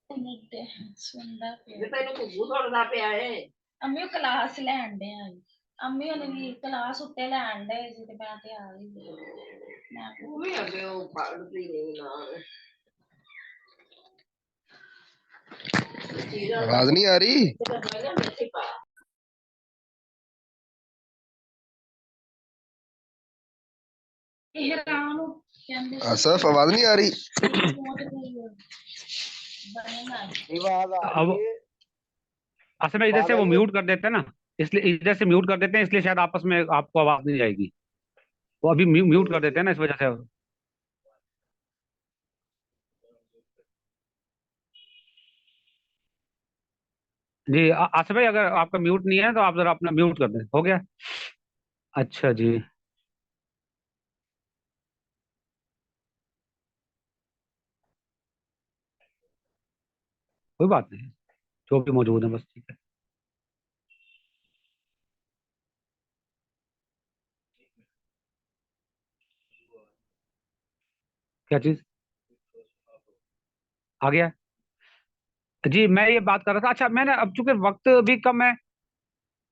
ਸੁਣਦਾ ਪਿਆ ਤੈਨੂੰ ਘੁੱਗੂ ਸੁਣਦਾ ਪਿਆ ਏ। ਅੰਮੀ ਉਹ ਕਲਾਸ ਲੈਣ ਦੇ ਆ ਅੰਮੀ ਉਹਨੇ ਕਲਾਸ ਉੱਤੇ ਲੈਣ ਦੇ ਸੀ ਤੇ ਮੈਂ ਤੇ ਆ ਗਈ ਮੈਂ ਉਹ ਵੀ ਅੱਗੇ ਉਹ ਪੜ੍ਹਦੀ ਨਹੀਂ ਨਾਲ आवाज नहीं आ रही? आसफ आवाज नहीं आ रही? अब असल में इधर से वो म्यूट कर देते हैं ना, इसलिए इधर से म्यूट कर देते हैं, इसलिए शायद आपस में आपको आवाज नहीं आएगी। वो अभी म्यूट कर देते हैं ना, इस वजह से। जी आसिफ भाई, अगर आपका म्यूट नहीं है तो आप जरा अपना म्यूट कर दें। हो गया? अच्छा जी। कोई बात नहीं, जो भी मौजूद है बस ठीक है। क्या चीज आ गया? जी मैं ये बात कर रहा था। अच्छा, मैंने अब चूंकि वक्त भी कम है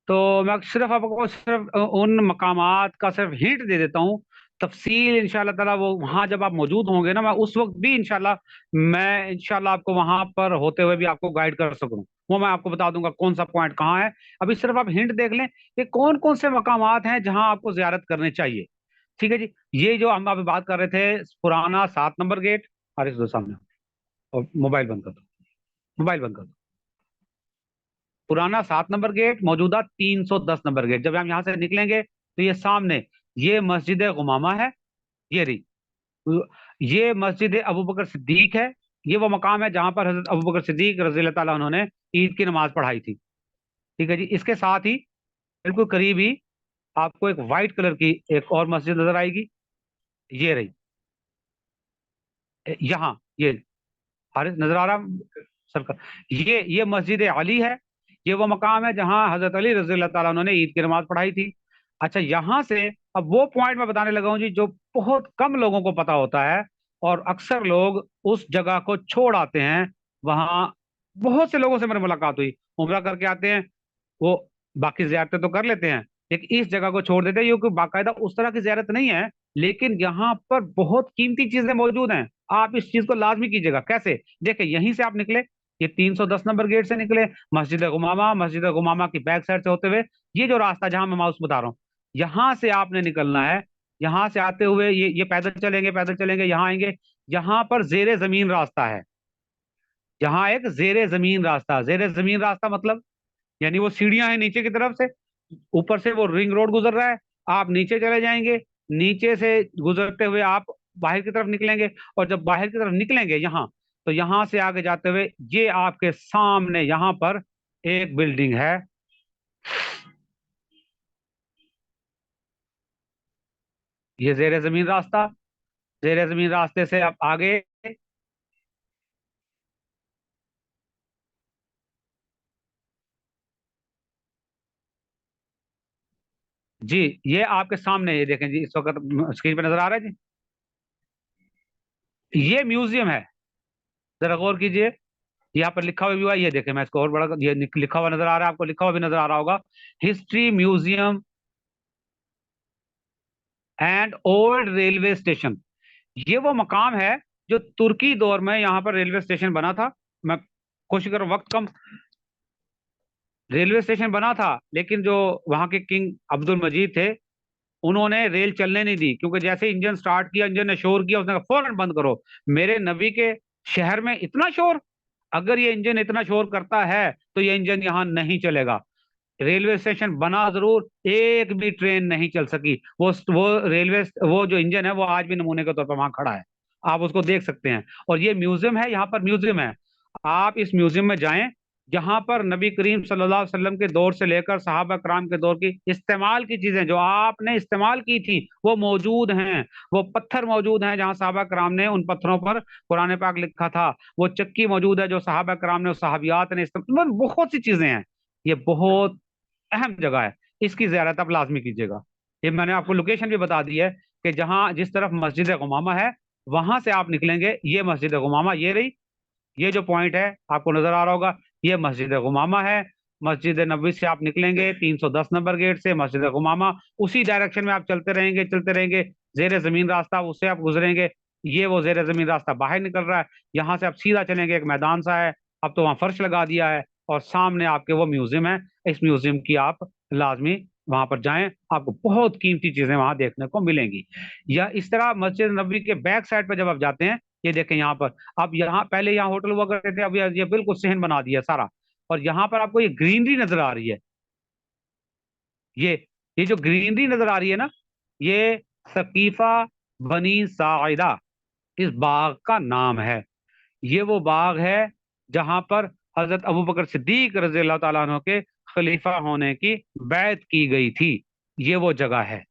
तो मैं सिर्फ आपको सिर्फ उन मकामात का सिर्फ हिंट दे देता हूँ। तफसील इंशाल्लाह ताला वो वहाँ जब आप मौजूद होंगे ना, मैं उस वक्त भी इंशाल्लाह आपको वहां पर होते हुए भी आपको गाइड कर सकूँ। वो मैं आपको बता दूंगा कौन सा पॉइंट कहाँ है। अभी सिर्फ आप हिंट देख लें कि कौन कौन से मकामात हैं जहां आपको जियारत करने चाहिए। ठीक है जी। ये जो हम अभी बात कर रहे थे, पुराना 7 नंबर गेट, और इस दो सामने, और मोबाइल बंद कर दो, मोबाइल बंद कर दो। पुराना 7 नंबर गेट, मौजूदा 310 नंबर गेट। जब हम यहाँ से निकलेंगे तो ये सामने ये मस्जिद गुमामा है, ये रही। ये मस्जिद अबू बकर सिद्दीक है। ये वो मकाम है जहां पर हजरत अबू बकर सिद्दीक रज़ी अल्लाह ताला उन्होंने ईद की नमाज पढ़ाई थी। ठीक है जी। इसके साथ ही बिल्कुल करीब ही आपको एक वाइट कलर की एक और मस्जिद नजर आएगी, ये रही। यहाँ ये हारिस नजर आ रहा सरकार, ये मस्जिद अली है। ये वो मकाम है जहां हजरत अली रज़ी अल्लाह ताला उन्होंने ईद की नमाज पढ़ाई थी। अच्छा, यहां से अब वो पॉइंट मैं बताने लगा हूं जी, जो बहुत कम लोगों को पता होता है, और अक्सर लोग उस जगह को छोड़ आते हैं। वहां बहुत से लोगों से मेरी मुलाकात हुई, उम्रा करके आते हैं, वो बाकी ज़ियारतें तो कर लेते हैं, लेकिन इस जगह को छोड़ देते हैं क्योंकि बाकायदा उस तरह की ज़ियारत नहीं है, लेकिन यहाँ पर बहुत कीमती चीजें मौजूद हैं। आप इस चीज को लाजमी कीजिएगा। कैसे? देखिए, यहीं से आप निकले, ये 310 नंबर गेट से निकले, मस्जिद गुमामा की बैक साइड से होते हुए ये जो रास्ता जहां मैं माउस बता रहा हूँ, यहां से आपने निकलना है। यहां से आते हुए ये पैदल चलेंगे, यहाँ आएंगे। यहाँ पर जेरे जमीन रास्ता है, यहाँ एक जेरे जमीन रास्ता मतलब यानी वो सीढ़ियां हैं नीचे की तरफ से, ऊपर से वो रिंग रोड गुजर रहा है। आप नीचे चले जाएंगे, नीचे से गुजरते हुए आप बाहर की तरफ निकलेंगे, और जब बाहर की तरफ निकलेंगे यहाँ, तो यहाँ से आगे जाते हुए ये आपके सामने यहाँ पर एक बिल्डिंग है। ये जेरे जमीन रास्ता, जेरे जमीन रास्ते से आप आगे, जी ये आपके सामने, ये देखें जी, इस वक्त स्क्रीन पे नजर आ रहा है जी, ये म्यूजियम है। जरा गौर कीजिए, यहाँ पर लिखा हुआ भी हुआ है, ये देखें, मैं इसको और बड़ा, ये लिखा हुआ नजर आ रहा है आपको, लिखा हुआ भी नजर आ रहा होगा, history museum and old railway station. ये वो मकाम है जो तुर्की दौर में यहाँ पर रेलवे स्टेशन बना था। मैं कोशिश कर रहा हूं, वक्त कम, रेलवे स्टेशन बना था, लेकिन जो वहां के किंग अब्दुल मजीद थे, उन्होंने रेल चलने नहीं दी, क्योंकि जैसे इंजन स्टार्ट किया, इंजन ने शोर किया, उसने कहा फौरन बंद करो। मेरे नबी के शहर में इतना शोर, अगर ये इंजन इतना शोर करता है तो ये इंजन यहाँ नहीं चलेगा। रेलवे स्टेशन बना जरूर, एक भी ट्रेन नहीं चल सकी। वो रेलवे, वो जो इंजन है वो आज भी नमूने के तौर पर वहां खड़ा है, आप उसको देख सकते हैं। और ये म्यूजियम है, यहाँ पर म्यूजियम है, आप इस म्यूजियम में जाएं, जहां पर नबी करीम सल्लल्लाहु अलैहि वसल्लम के दौर से लेकर सहाबा कराम के दौर की इस्तेमाल की चीजें जो आपने इस्तेमाल की थी वो मौजूद हैं। वो पत्थर मौजूद हैं जहां सहाबा कराम ने उन पत्थरों पर कुरान पाक लिखा था। वो चक्की मौजूद है जो सहाबा कराम ने और सहाबियात ने इस्तेमाल, बहुत सी चीजें हैं। ये बहुत अहम जगह है, इसकी ज़ियारत आप लाजमी कीजिएगा। ये मैंने आपको लोकेशन भी बता दी है कि जहां जिस तरफ मस्जिद गुमामा है, वहां से आप निकलेंगे, ये मस्जिद गुमामा ये रही, یہ جو پوائنٹ ہے آپ کو نظر آ رہا ہوگا، یہ مسجد غمامہ ہے. مسجد نبوی سے آپ نکلیں گے 310 نمبر گیٹ سے، مسجد غمامہ اسی ڈائریکشن میں آپ چلتے رہیں گے، زیر زمین راستہ اس سے آپ گزریں گے. یہ وہ زیر زمین راستہ باہر نکل رہا ہے، یہاں سے آپ سیدھا چلیں گے، ایک میدان سا ہے، اب تو وہاں فرش لگا دیا ہے، اور سامنے آپ کے وہ میوزیم ہے. اس میوزیم کی آپ لازمی وہاں پر جائیں، آپ کو بہت قیمتی چیزیں وہاں دیکھنے کو ملیں گی. یا اس طرح مسجد نبوی کے بیک سائڈ پہ جب آپ جاتے ہیں، یہ دیکھیں یہاں پر، اب یہاں پہلے یہاں ہوٹل ہوا کرتے تھے، اب یہ بالکل صحن بنا دیا سارا، اور یہاں پر آپ کو یہ گرینری نظر آ رہی ہے. یہ یہ جو گرینری نظر آ رہی ہے نا، یہ ثقیفہ بنی ساعدہ اس باغ کا نام ہے. یہ وہ باغ ہے جہاں پر حضرت ابوبکر صدیق رضی اللہ تعالیٰ عنہ کے خلیفہ ہونے کی بیعت کی گئی تھی. یہ وہ جگہ ہے.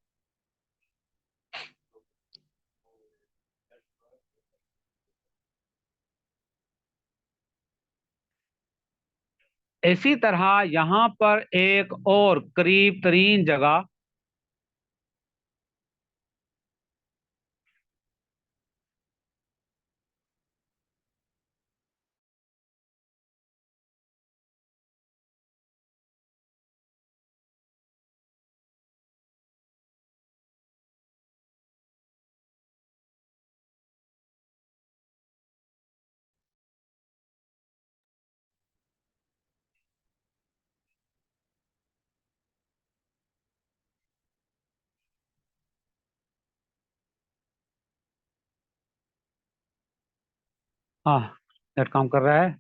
اسی طرح یہاں پر ایک اور قریب ترین جگہ ہاں نیٹ کام کر رہا ہے.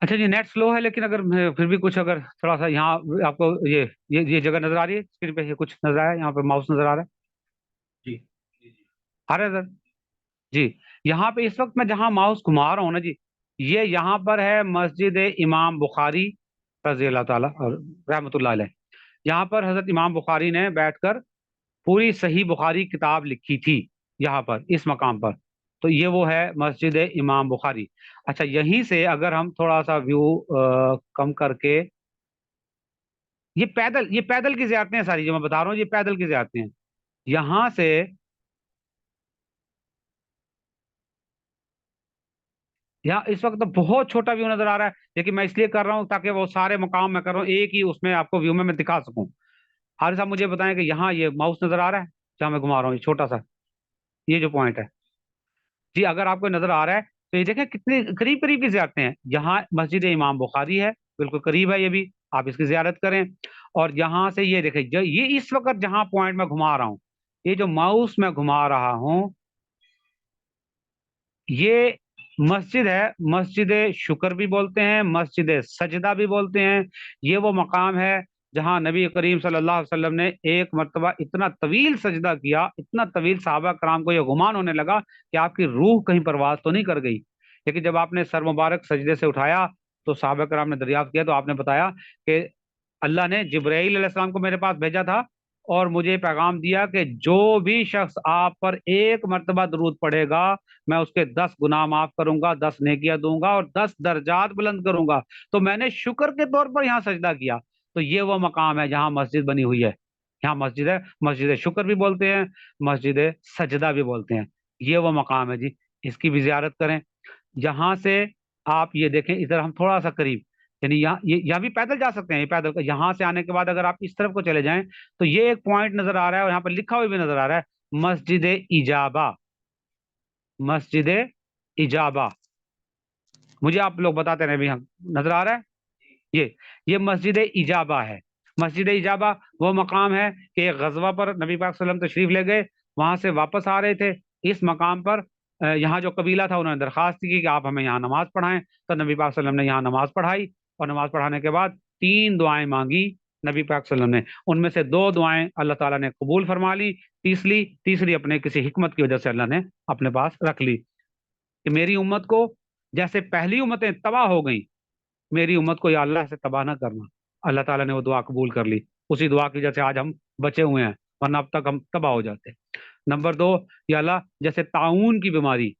اچھا جی، نیٹ سلو ہے، لیکن اگر پھر بھی کچھ اگر تھوڑا سا یہاں آپ کو یہ جگہ نظر آ رہی ہے اسکرین پہ، یہ کچھ نظر آ رہا ہے، یہاں پہ ماؤس نظر آ رہا ہے. جی آ رہا ہے سر. جی یہاں پہ اس وقت میں جہاں ماؤس گھما رہا ہوں نا جی، یہ یہاں پر ہے مسجد امام بخاری رضی اللہ تعالیٰ اور رحمۃ اللہ علیہ. یہاں پر حضرت امام بخاری نے بیٹھ کر پوری صحیح بخاری کتاب لکھی تھی یہاں پر اس مقام پر. تو یہ وہ ہے مسجد امام بخاری. اچھا یہیں سے اگر ہم تھوڑا سا ویو کم کر کے، یہ پیدل کی زیارتیں ہیں ساری جو میں بتا رہا ہوں، یہ پیدل کی زیارتیں ہیں. یہاں سے یہاں اس وقت تو بہت چھوٹا ویو نظر آ رہا ہے، لیکن میں اس لیے کر رہا ہوں تاکہ وہ سارے مقام میں کر رہا ہوں ایک ہی اس میں آپ کو ویو میں دکھا سکوں. حارث صاحب مجھے بتائیں کہ یہاں یہ ماؤس نظر آ رہا ہے جہاں میں گھما رہا ہوں، یہ چھوٹا سا یہ جو پوائنٹ ہے جی، اگر آپ کو نظر آ رہا ہے تو یہ دیکھیں کتنے قریب قریب کی زیارتیں ہیں. یہاں مسجد امام بخاری ہے، بالکل قریب ہے، یہ بھی آپ اس کی زیارت کریں. اور یہاں سے یہ دیکھیں یہ اس وقت جہاں پوائنٹ میں گھما رہا ہوں، یہ جو ماؤس میں گھما رہا ہوں، یہ مسجد ہے، مسجد شکر بھی بولتے ہیں، مسجد سجدہ بھی بولتے ہیں. یہ وہ مقام ہے جہاں نبی کریم صلی اللہ علیہ وسلم نے ایک مرتبہ اتنا طویل سجدہ کیا، اتنا طویل، صحابہ کرام کو یہ گمان ہونے لگا کہ آپ کی روح کہیں پرواز تو نہیں کر گئی. لیکن جب آپ نے سر مبارک سجدے سے اٹھایا تو صحابہ کرام نے دریافت کیا، تو آپ نے بتایا کہ اللہ نے جبرائیل علیہ السلام کو میرے پاس بھیجا تھا، اور مجھے پیغام دیا کہ جو بھی شخص آپ پر ایک مرتبہ درود پڑھے گا، میں اس کے 10 گناہ معاف کروں گا، 10 نیکیاں دوں گا، اور 10 درجات بلند کروں گا. تو میں نے شکر کے طور پر یہاں سجدہ کیا. تو یہ وہ مقام ہے جہاں مسجد بنی ہوئی ہے. یہاں مسجد ہے، مسجد شکر بھی بولتے ہیں، مسجد سجدہ بھی بولتے ہیں. یہ وہ مقام ہے جی، اس کی بھی زیارت کریں. یہاں سے آپ یہ دیکھیں، ادھر ہم تھوڑا سا قریب، یعنی یہاں بھی پیدل جا سکتے ہیں. یہ پیدل یہاں سے آنے کے بعد اگر آپ اس طرف کو چلے جائیں تو یہ ایک پوائنٹ نظر آ رہا ہے، اور یہاں پر لکھا ہوا بھی نظر آ رہا ہے مسجد اجابہ. مسجد اجابہ مجھے آپ لوگ بتاتے رہے بھی، ہم نظر آ رہا ہے یہ مسجد اجابہ ہے. مسجد اجابہ وہ مقام ہے کہ ایک غزوہ پر نبی پاک صلی اللہ علیہ وسلم تشریف لے گئے، وہاں سے واپس آ رہے تھے. اس مقام پر یہاں جو قبیلہ تھا انہوں نے درخواست کی کہ آپ ہمیں یہاں نماز پڑھائیں. تو نبی پاک صلی اللہ علیہ وسلم نے یہاں نماز پڑھائی، اور نماز پڑھانے کے بعد 3 دعائیں مانگی نبی پاک صلی اللہ علیہ وسلم نے. ان میں سے 2 دعائیں اللہ تعالیٰ نے قبول فرما لی، تیسری اپنے کسی حکمت کی وجہ سے اللہ نے اپنے پاس رکھ لی کہ میری امت کو جیسے پہلی امتیں تباہ ہو گئیں، میری امت کو یا اللہ سے تباہ نہ کرنا. اللہ تعالیٰ نے وہ دعا قبول کر لی. اسی دعا کی وجہ سے آج ہم بچے ہوئے ہیں، ورنہ اب تک ہم تباہ ہو جاتے. نمبر 2، یا اللہ جیسے طاعون کی بیماری،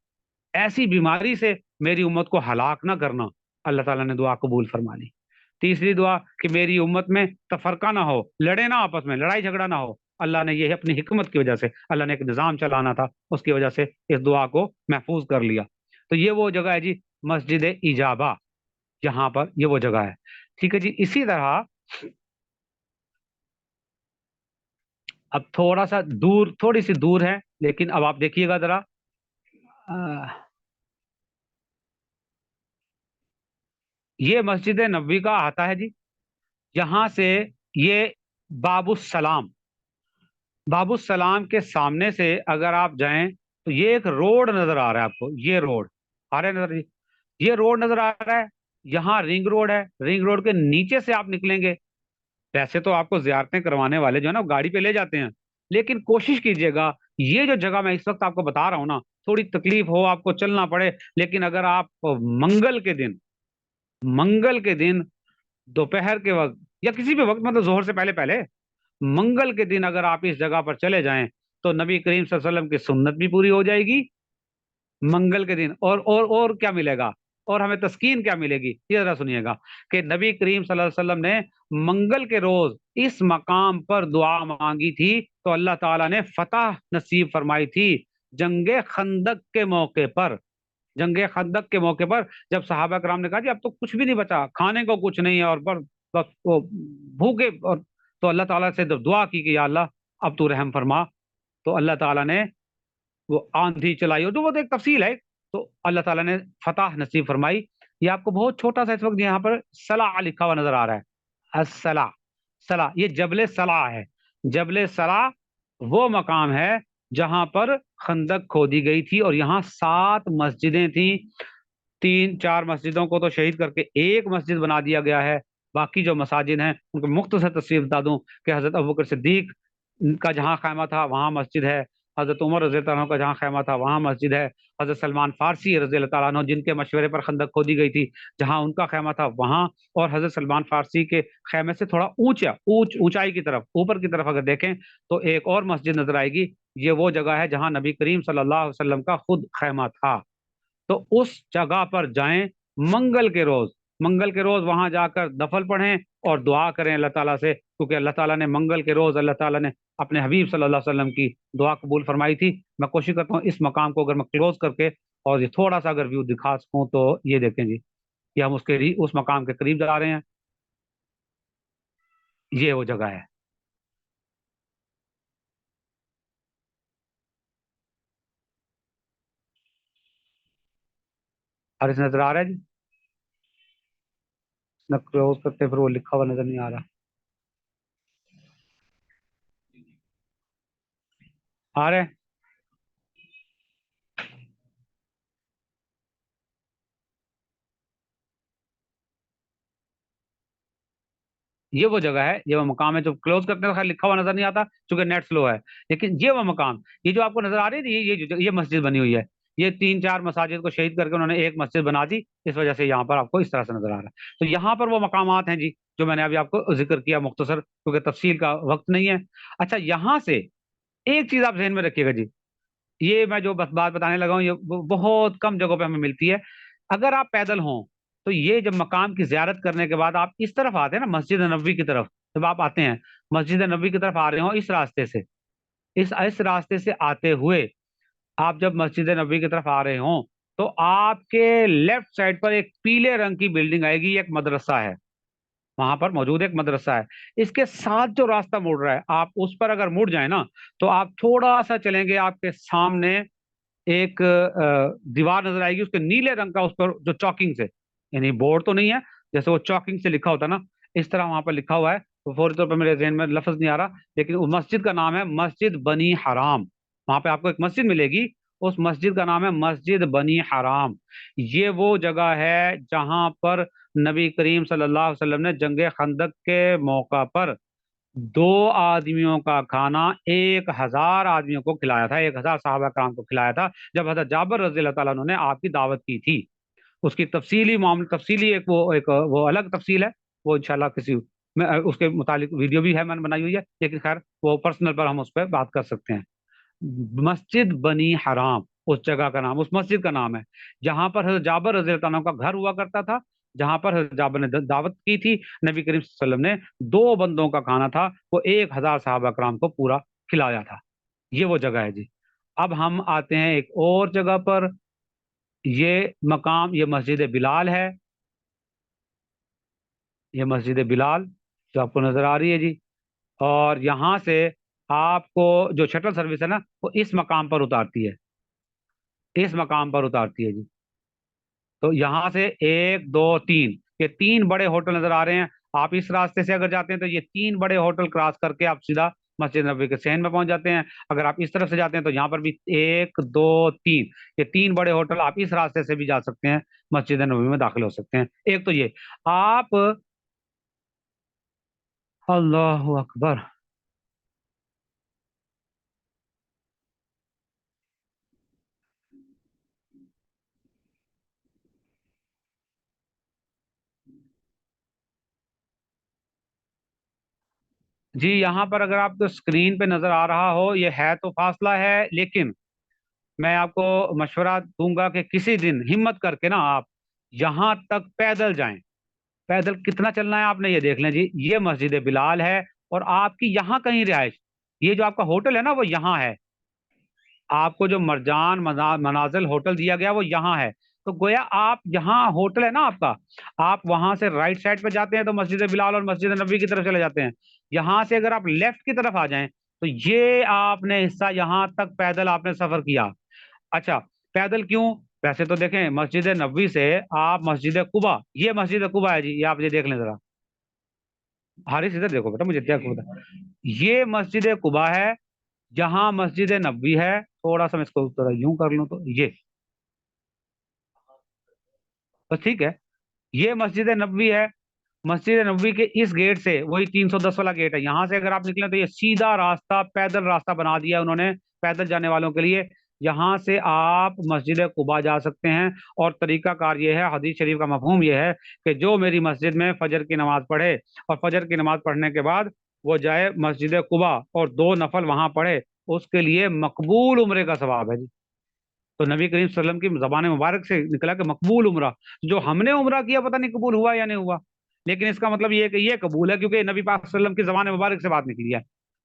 ایسی بیماری سے میری امت کو ہلاک نہ کرنا. اللہ تعالیٰ نے دعا قبول فرما لی. तीसरी दुआ कि मेरी उम्मत में तफरका ना हो, लड़े ना आपस में, लड़ाई झगड़ा ना हो। अल्लाह ने ये अपनी हिकमत की वजह से, अल्लाह ने एक निज़ाम चलाना था, उसकी वजह से इस दुआ को महफूज कर लिया। तो ये वो जगह है जी, मस्जिद इजाबा, जहां पर ये वो जगह है। ठीक है जी। इसी तरह अब थोड़ा सा दूर, थोड़ी सी दूर है, लेकिन अब आप देखिएगा जरा, ये मस्जिद नबवी का आता है जी। यहाँ से ये बाबुसलाम, बाबुसलाम के सामने से अगर आप जाएं तो ये एक रोड नजर आ रहा है आपको, ये रोड आ रहा है नजर जी, ये रोड नजर आ रहा है। यहाँ रिंग रोड है, रिंग रोड के नीचे से आप निकलेंगे। वैसे तो आपको जियारतें करवाने वाले जो है ना गाड़ी पे ले जाते हैं, लेकिन कोशिश कीजिएगा, ये जो जगह मैं इस वक्त आपको बता रहा हूँ ना, थोड़ी तकलीफ हो, आपको चलना पड़े, लेकिन अगर आप मंगल के दिन, मंगल के दिन दोपहर के वक्त या किसी भी वक्त, मतलब जोहर से पहले पहले, मंगल के दिन अगर आप इस जगह पर चले जाएं तो नबी करीम सल्लल्लाहु अलैहि वसल्लम की सुन्नत भी पूरी हो जाएगी मंगल के दिन। और क्या मिलेगा, और हमें तस्कीन क्या मिलेगी, ये जरा सुनिएगा कि नबी करीम सल्लल्लाहु अलैहि वसल्लम ने मंगल के रोज इस मकाम पर दुआ मांगी थी, तो अल्लाह ताला ने फतह नसीब फरमाई थी जंगे खंदक के मौके पर। जंगे खंदक के मौके पर जब सहाबा कराम ने कहा जी अब तो कुछ भी नहीं बचा, खाने को कुछ नहीं है, और बस वो भूखे, और तो अल्लाह ताला से जब दुआ की कि या अल्लाह अब तू रहम फरमा, तो अल्लाह ताला ने वो आंधी चलाई, और जो वो तो एक तफसील है, तो अल्लाह ताला ने फतह नसीब फरमाई। ये आपको बहुत छोटा सा इस वक्त यहाँ पर सलाह लिखा हुआ नजर आ रहा है, अस्सला, सला, ये जबले सला है। जबले सला वो मकाम है जहां पर खंदक खोदी गई थी, और यहाँ 7 मस्जिदें थी। 3-4 मस्जिदों को तो शहीद करके एक मस्जिद बना दिया गया है। बाकी जो मसाजिद हैं उनको मुख्तसर तफसीर बता दूं कि हजरत अबू बकर सिद्दीक का जहाँ खैमा था वहाँ मस्जिद है, हजरत उमर रज़ी अल्लाह अन्हु का जहाँ खैमा था वहाँ मस्जिद है, हजरत सलमान फारसी रज़ी अल्लाह अन्हु जिनके मशवरे पर खंदक खोदी गई थी जहाँ उनका खैमा था वहाँ, और हजरत सलमान फारसी के खैमे से थोड़ा ऊंचाई की तरफ, ऊपर की तरफ अगर देखें तो एक और मस्जिद नजर आएगी। ये वो जगह है जहाँ नबी करीम सल्लल्लाहु अलैहि वसल्लम का खुद खैमा था। तो उस जगह पर जाएं मंगल के रोज, मंगल के रोज वहां जाकर नफल पढ़ें और दुआ करें अल्लाह ताला से, क्योंकि अल्लाह ताला ने मंगल के रोज अल्लाह ताला ने अपने हबीब सल्लल्लाहु अलैहि वसल्लम की दुआ कबूल फरमाई थी। मैं कोशिश करता हूँ इस मकाम को अगर मैं क्लोज करके और ये थोड़ा सा अगर व्यू दिखा सकूं, तो ये देखें जी, ये हम उस मकाम के करीब जा रहे हैं, ये वो जगह है। और इस नजर आ रहा है जी, न क्लोज करते फिर वो लिखा हुआ नजर नहीं आ रहा, आ रहा है। ये वो जगह है, ये वो मकाम है जो क्लोज करते हैं, खैर लिखा हुआ नजर नहीं आता क्योंकि नेट स्लो है, लेकिन ये वो मकाम, ये जो आपको नजर आ रही है, ये मस्जिद बनी हुई है। ये 3-4 मसाजिद को शहीद करके उन्होंने एक मस्जिद बना दी, इस वजह से यहाँ पर आपको इस तरह से नजर आ रहा है। तो यहाँ पर वो मकामात हैं जी जो मैंने अभी आपको जिक्र किया मुख्तसर, क्योंकि तफसील का वक्त नहीं है। अच्छा, यहाँ से एक चीज आप जहन में रखिएगा जी, ये मैं जो बस बात बताने लगा हूँ ये बहुत कम जगहों पे हमें मिलती है। अगर आप पैदल हों तो ये जब मकाम की जियारत करने के बाद आप इस तरफ आते हैं ना मस्जिद नबवी की तरफ, जब आप आते हैं मस्जिद नबवी की तरफ आ रहे हो इस रास्ते से, इस रास्ते से आते हुए आप जब मस्जिद नबवी की तरफ आ रहे हो तो आपके लेफ्ट साइड पर एक पीले रंग की बिल्डिंग आएगी, एक मदरसा है, वहां पर मौजूद एक मदरसा है। इसके साथ जो रास्ता मुड़ रहा है आप उस पर अगर मुड़ जाए ना, तो आप थोड़ा सा चलेंगे, आपके सामने एक दीवार नजर आएगी, उसके नीले रंग का, उस पर जो चौकिंग से, यानी बोर्ड तो नहीं है, जैसे वो चौकिंग से लिखा होता ना, इस तरह वहां पर लिखा हुआ है, तो फौरी तौर पर मेरे जहन में लफ्ज नहीं आ रहा, लेकिन उस मस्जिद का नाम है मस्जिद बनी हराम। वहां पे आपको एक मस्जिद मिलेगी, उस मस्जिद का नाम है मस्जिद बनी हराम। ये वो जगह है जहां पर नबी करीम सल्लल्लाहु अलैहि वसल्लम ने जंगे खंदक के मौका पर 2 आदमियों का खाना 1000 आदमियों को खिलाया था, 1000 साहबा कराम को खिलाया था, जब हजरत जाबर रज़ी अल्लाह ताला अन्हु ने आपकी दावत की थी। उसकी तफसीली मामले, तफसीली एक वो अलग तफसील है, वो इंशाल्लाह किसी में उसके मुतालिक वीडियो भी है, मैंने बनाई हुई है, लेकिन खैर वो पर्सनल पर हम उस पर बात कर सकते हैं। मस्जिद बनी हराम उस जगह का नाम, उस मस्जिद का नाम है, जहां पर हजरत जाबर रज़ी अल्लाह अन्हु का घर हुआ करता था, जहां पर हज़रत जाबिर ने दावत की थी, नबी करीम सल्लल्लाहु अलैहि वसल्लम ने 2 बंदों का खाना था, वो 1000 सहाबा कराम को पूरा खिलाया था। ये वो जगह है जी। अब हम आते हैं एक और जगह पर। ये मकाम, ये मस्जिद बिलाल है। ये मस्जिद बिलाल जो आपको नजर आ रही है जी। और यहाँ से आपको जो शटल सर्विस है ना, वो इस मकाम पर उतारती है, इस मकाम पर उतारती है जी। तो यहाँ से 1 2 3, ये 3 बड़े होटल नजर आ रहे हैं। आप इस रास्ते से अगर जाते हैं तो ये 3 बड़े होटल क्रॉस करके आप सीधा मस्जिद नबवी के सहन में पहुंच जाते हैं। अगर आप इस तरफ से जाते हैं तो यहाँ पर भी 1 2 3, ये 3 बड़े होटल, आप इस रास्ते से भी जा सकते हैं, मस्जिद नबवी में दाखिल हो सकते हैं। एक तो ये आप, अल्लाह अकबर। जी यहाँ पर अगर आपको स्क्रीन पे नजर आ रहा हो, ये है तो फासला है, लेकिन मैं आपको मशवरा दूंगा कि किसी दिन हिम्मत करके ना आप यहाँ तक पैदल जाएं। पैदल कितना चलना है आपने ये देख लें जी। ये मस्जिद बिलाल है और आपकी यहाँ कहीं रिहाइश, ये जो आपका होटल है ना वो यहाँ है। आपको जो मरजान मनाजिल होटल दिया गया वो यहाँ है। तो गोया आप यहाँ होटल है ना आपका, आप वहां से राइट साइड पे जाते हैं तो मस्जिद बिलाल और मस्जिद नबी की तरफ चले जाते हैं। यहाँ से अगर आप लेफ्ट की तरफ आ जाएं तो ये आपने हिस्सा यहाँ तक पैदल आपने सफर किया। अच्छा, पैदल क्यों? वैसे तो देखें मस्जिद नबवी से आप मस्जिद कुबा, ये मस्जिद कुबा है जी, ये आप ये देख लें जरा। हारिस इधर देखो बेटा, मुझे क्या बता। ये मस्जिद कुबा है, जहां मस्जिद नबवी है। थोड़ा सा मैं इसको थोड़ा यूं कर लूं तो ये बस ठीक है। ये मस्जिद नबवी है। मस्जिद नबवी के इस गेट से, वही 310 वाला गेट है, यहाँ से अगर आप निकले तो ये सीधा रास्ता, पैदल रास्ता बना दिया है उन्होंने पैदल जाने वालों के लिए। यहाँ से आप मस्जिद कुबा जा सकते हैं। और तरीका कार ये है, हदीस शरीफ का मफहूम ये है कि जो मेरी मस्जिद में फजर की नमाज पढ़े और फजर की नमाज पढ़ने के बाद वो जाए मस्जिद कुबा और 2 नफल वहां पढ़े, उसके लिए मकबूल उम्रे का सवाब है जी। तो नबी करीम सल्लल्लाहु अलैहि वसल्लम की जबान मुबारक से निकला कि मकबूल उम्रा। जो हमने उम्रा किया पता नहीं कबूल हुआ या नहीं हुआ, लेकिन इसका मतलब ये है कि ये कबूल है, क्योंकि नबी पाक सल्लल्लाहु अलैहि वसल्लम की जबान मुबारक से बात निकली है।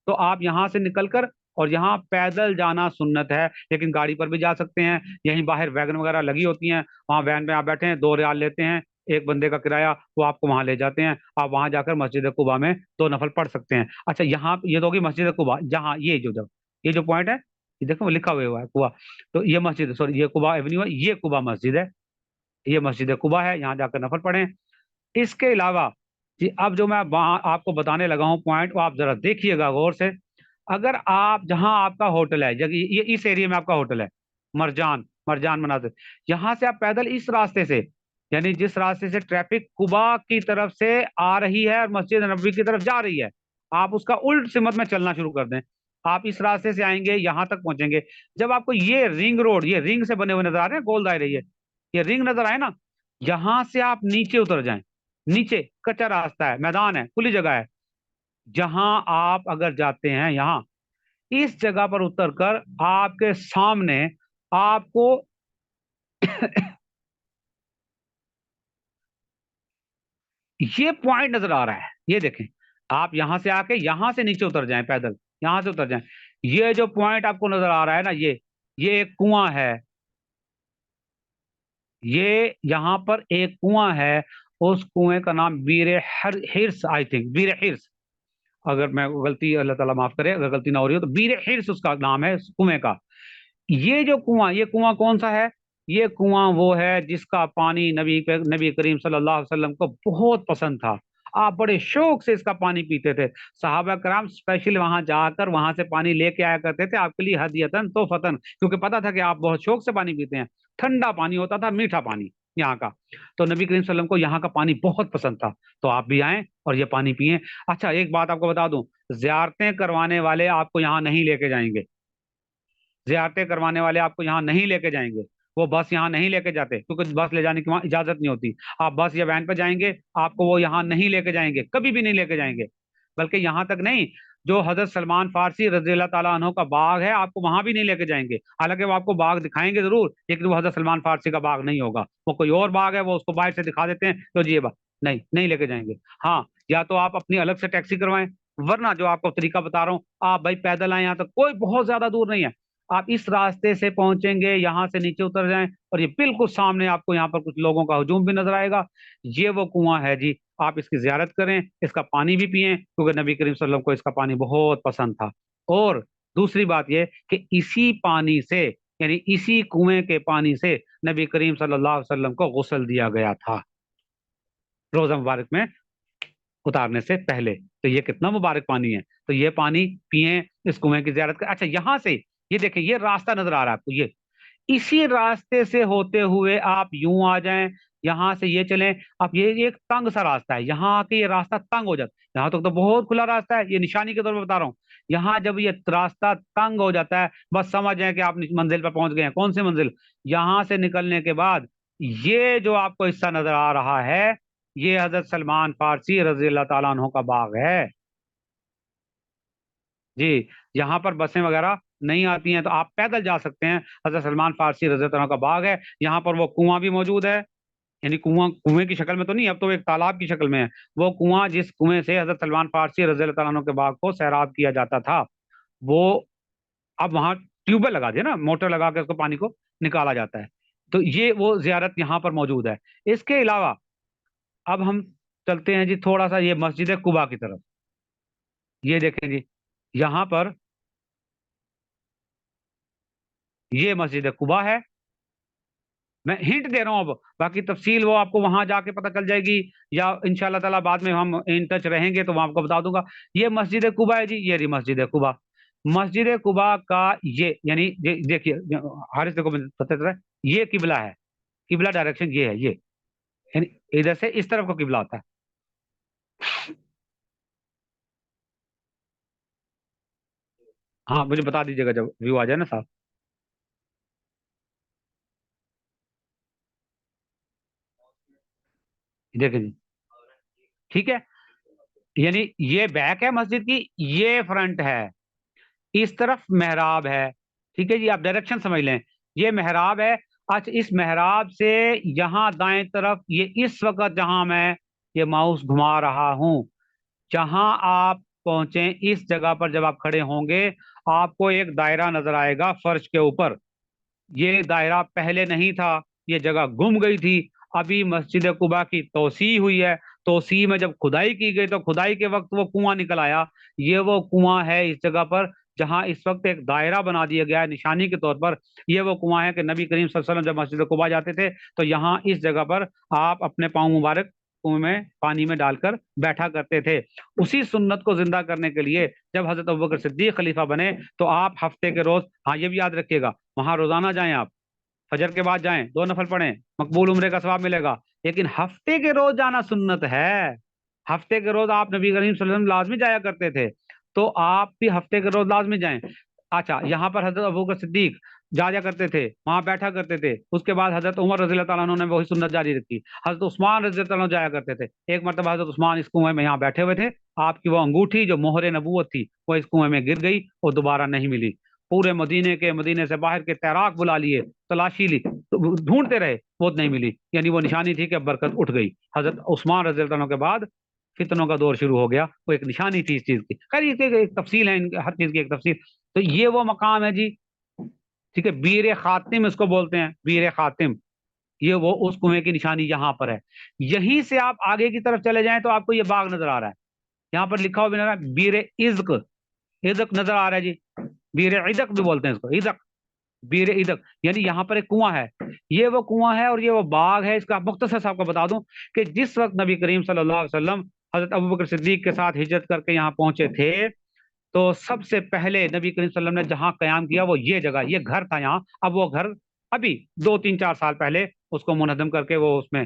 तो आप यहाँ से निकलकर, और यहाँ पैदल जाना सुन्नत है, लेकिन गाड़ी पर भी जा सकते हैं। यहीं बाहर वैगन वगैरह लगी होती हैं, वहाँ वैन में आप बैठे हैं, 2 रियाल लेते हैं एक बंदे का किराया, वो आपको वहां ले जाते हैं। आप वहां जाकर मस्जिद कुबा में 2 नफल पढ़ सकते हैं। अच्छा, यहाँ ये तो होगी मस्जिद कुबा, जहाँ ये जो पॉइंट है, ये देखो वो लिखा हुआ है कुबा। तो ये मस्जिद, सॉरी, ये कुबा एवेन्यू है, ये कुबा मस्जिद है, ये मस्जिद कुबा है, यहाँ जाकर नफल पढ़ें। इसके अलावा जी, अब जो मैं आपको बताने लगा हूँ पॉइंट, वो आप जरा देखिएगा गौर से। अगर आप, जहां आपका होटल है, जगह ये इस एरिया में आपका होटल है, मरजान मरजान मनाजिर, यहाँ से आप पैदल इस रास्ते से, यानी जिस रास्ते से ट्रैफिक कुबा की तरफ से आ रही है और मस्जिद नबवी की तरफ जा रही है, आप उसका उल्ट सिमत में चलना शुरू कर दें। आप इस रास्ते से आएंगे, यहां तक पहुंचेंगे। जब आपको ये रिंग रोड, ये रिंग से बने हुए नजर आ रहे हैं, गोल दायरे, ये रिंग नजर आए ना, यहां से आप नीचे उतर जाएं। नीचे कच्चा रास्ता है, मैदान है, खुली जगह है। जहां आप अगर जाते हैं, यहां इस जगह पर उतरकर आपके सामने आपको ये पॉइंट नजर आ रहा है, ये देखें। आप यहां से आके यहां से नीचे उतर जाएं, पैदल यहां से उतर जाएं। ये जो पॉइंट आपको नजर आ रहा है ना, ये एक कुआं है। ये यहाँ पर एक कुआं है, उस कुएं का नाम वीर हिर्स, आई थिंक वीर हिर्स, अगर मैं गलती, अल्लाह ताला माफ करे अगर गलती ना हो रही हो, तो वीर हिर्स उसका नाम है उस कुएं का। ये जो कुआं, ये कुआं कौन सा है? ये कुआं वो है जिसका पानी नबी करीम सल्लल्लाहु अलैहि वसल्लम को बहुत पसंद था। आप बड़े शौक से इसका पानी पीते थे। सहाबा कराम स्पेशल वहां जाकर वहां से पानी लेके आया करते थे आपके लिए, हदियतन तो फतन, क्योंकि पता था कि आप बहुत शौक से पानी पीते हैं। ठंडा पानी होता था, मीठा पानी यहाँ का। तो नबी करीम सल्लल्लाहु अलैहि वसल्लम को यहाँ का पानी बहुत पसंद था। तो आप भी आए और ये पानी पिए। अच्छा, एक बात आपको बता दूं, जियारतें करवाने वाले आपको यहाँ नहीं लेके जाएंगे। जियारतें करवाने वाले आपको यहाँ नहीं लेके जाएंगे। वो बस यहाँ नहीं लेके जाते, क्योंकि बस ले जाने की वहाँ इजाजत नहीं होती। आप बस या वैन पे जाएंगे, आपको वो यहाँ नहीं लेके जाएंगे, कभी भी नहीं लेके जाएंगे। बल्कि यहाँ तक नहीं, जो हजरत सलमान फारसी रजी अल्लाह ताला अन्हो का बाग है, आपको वहां भी नहीं लेके जाएंगे। हालांकि वो आपको बाग दिखाएंगे जरूर, लेकिन वो हजरत सलमान फारसी का बाग नहीं होगा, वो कोई और बाग है, वो उसको बाहर से दिखा देते हैं, तो जी ये बाग नहीं, नहीं लेके जाएंगे। हाँ, या तो आप अपनी अलग से टैक्सी करवाएं, वरना जो आपको तरीका बता रहा हूँ, आप भाई पैदल आए, यहाँ तक कोई बहुत ज्यादा दूर नहीं है, आप इस रास्ते से पहुंचेंगे, यहाँ से नीचे उतर जाएं, और ये बिल्कुल सामने आपको यहाँ पर कुछ लोगों का हुजूम भी नजर आएगा। ये वो कुआं है जी, आप इसकी जियारत करें, इसका पानी भी पिएं, क्योंकि नबी करीम सल्लल्लाहु अलैहि वसल्लम को इसका पानी बहुत पसंद था। और दूसरी बात यह कि इसी पानी से, यानी इसी कुएं के पानी से नबी करीम सल्लल्लाहु अलैहि वसल्लम को गुस्ल दिया गया था रोजा मुबारक में उतारने से पहले। तो ये कितना मुबारक पानी है, तो ये पानी पिए, इस कुएं की जियारत करें। अच्छा, यहां से ये देखें, ये रास्ता नजर आ रहा है आपको, ये इसी रास्ते से होते हुए आप यूं आ जाएं, यहां से ये चलें। अब ये एक तंग सा रास्ता है, यहाँ आके ये रास्ता तंग हो जाता है, यहाँ तक तो बहुत खुला रास्ता है, ये निशानी के तौर पर बता रहा हूँ। यहाँ जब ये रास्ता तंग हो जाता है, बस समझ जाए कि आप मंजिल पर पहुंच गए हैं। कौन सी मंजिल? यहाँ से निकलने के बाद ये जो आपको हिस्सा नजर आ रहा है, ये हजरत सलमान फारसी रजी अल्लाह ताला अन्हु का बाग है जी। यहाँ पर बसें वगैरह नहीं आती हैं, तो आप पैदल जा सकते हैं। हजरत सलमान फारसी रज़ी अल्लाह अन्हु का बाग है, यहाँ पर वो कुआं भी मौजूद है, यानी कुआं कुएं की शक्ल में तो नहीं, अब तो एक तालाब की शक्ल में है। वो कुआं जिस कुएं से हजरत सलमान फारसी रज़ी अल्लाह अन्हु के बाग को सैराब किया जाता था, वो अब वहां ट्यूबवेल लगा दिया ना, मोटर लगा के उसको पानी को निकाला जाता है। तो ये वो जियारत यहाँ पर मौजूद है। इसके अलावा अब हम चलते हैं जी थोड़ा सा ये मस्जिद कुबा की तरफ। ये देखें जी, यहाँ पर ये मस्जिद कुबा है। मैं हिंट दे रहा हूं, अब बाकी तफसील वो आपको वहां जाके पता चल जाएगी, या इंशाल्लाह ताला बाद में हम इन टच रहेंगे तो मैं आपको बता दूंगा। ये मस्जिद कुबा है जी, ये रही मस्जिद कुबा। मस्जिद कुबा का ये, यानी देखिए हारिस देखो पता चल रहा है, ये किबला है, किबला डायरेक्शन ये है, ये यानी इधर से इस तरफ को किबला होता है। हाँ, मुझे बता दीजिएगा जब व्यू आ जाए ना साहब। देखिए जी, ठीक है, यानी ये बैक है मस्जिद की, ये फ्रंट है, इस तरफ मेहराब है। ठीक है जी, आप डायरेक्शन समझ लें, ये मेहराब है। अच्छा, इस मेहराब से यहाँ दाएं तरफ, ये इस वक्त जहां मैं ये माउस घुमा रहा हूं, जहां आप पहुंचे इस जगह पर जब आप खड़े होंगे, आपको एक दायरा नजर आएगा फर्श के ऊपर। ये दायरा पहले नहीं था, ये जगह गुम गई थी। अभी मस्जिद कुबा की तोसी हुई है, तोसी में जब खुदाई की गई तो खुदाई के वक्त वो कुआं निकल आया। ये वो कुआं है इस जगह पर जहां इस वक्त एक दायरा बना दिया गया है निशानी के तौर पर। ये वो कुआं है कि नबी करीम सल्लल्लाहु अलैहि वसल्लम जब मस्जिद कुबा जाते थे तो यहाँ इस जगह पर आप अपने पाँव मुबारक कुएं में पानी में डालकर बैठा करते थे। उसी सुन्नत को जिंदा करने के लिए जब हजरत अबू बकर सिद्दीक खलीफा बने तो आप हफ्ते के रोज, हाँ ये भी याद रखिएगा, वहां रोजाना जाएं आप, फजर के बाद जाएं, 2 नफल पढ़ें, मकबूल उम्रे का सवाब मिलेगा। लेकिन हफ्ते के रोज जाना सुन्नत है। हफ्ते के रोज आप नबी करीम सल्लल्लाहु अलैहि वसल्लम लाजमी जाया करते थे, तो आप भी हफ्ते के रोज लाजमी जाएं। अच्छा, यहाँ पर हजरत अबू बकर सिद्दीक जाया करते थे, वहां बैठा करते थे। उसके बाद हजरत उमर रजी अल्लाह ताला अन्हु ने वही सुन्नत जारी रखी। हजरत उस्मान रजी अल्लाह ताला अन्हु जाया करते थे। एक मरतबा हजरत उस्मान इस कुएं में यहाँ बैठे हुए थे, आपकी वो अंगूठी जो मोहरे नबूवत थी वो इस कुएं में गिर गई और दोबारा नहीं मिली। पूरे मदीने से बाहर के तैराक बुला लिए, तलाशी ली, तो ढूंढते रहे, वो नहीं मिली, यानी वो निशानी थी कि अब बरकत उठ गई। हजरत उस्मान रजी अल्लाह अन्हु के बाद फितनों का दौर शुरू हो गया, वो एक निशानी थी इस चीज की। खैर ये एक तफसील है, हर चीज की एक तफसील। तो ये वो मकाम है जी, ठीक है, बीर खातिम इसको बोलते हैं, बीर खातिम। ये वो उस कुएं की निशानी यहाँ पर है। यहीं से आप आगे की तरफ चले जाएं तो आपको ये बाग नजर आ रहा है, यहाँ पर लिखा हुआ भी नजर आ रहा है, बीर इज़्क, इज़्क नजर आ रहा है जी, बीर इज़्क भी बोलते हैं इसको, इज़्क, बीर इज़्क, यानी यहाँ पर एक कुआं है। ये वो कुआं है और ये वो बाग है। इसका मुख्तसर सा आपको बता दूं कि जिस वक्त नबी करीम सल्लल्लाहु अलैहि वसल्लम हजरत अबू बकर सिद्दीक के साथ हिजरत करके यहाँ पहुंचे थे, तो सबसे पहले नबी करीम सल्लल्लाहु अलैहि वसल्लम ने जहां कयाम किया वो ये जगह, ये घर था यहाँ। अब वो घर अभी 2 3 4 साल पहले उसको मुनहदम करके वो उसमें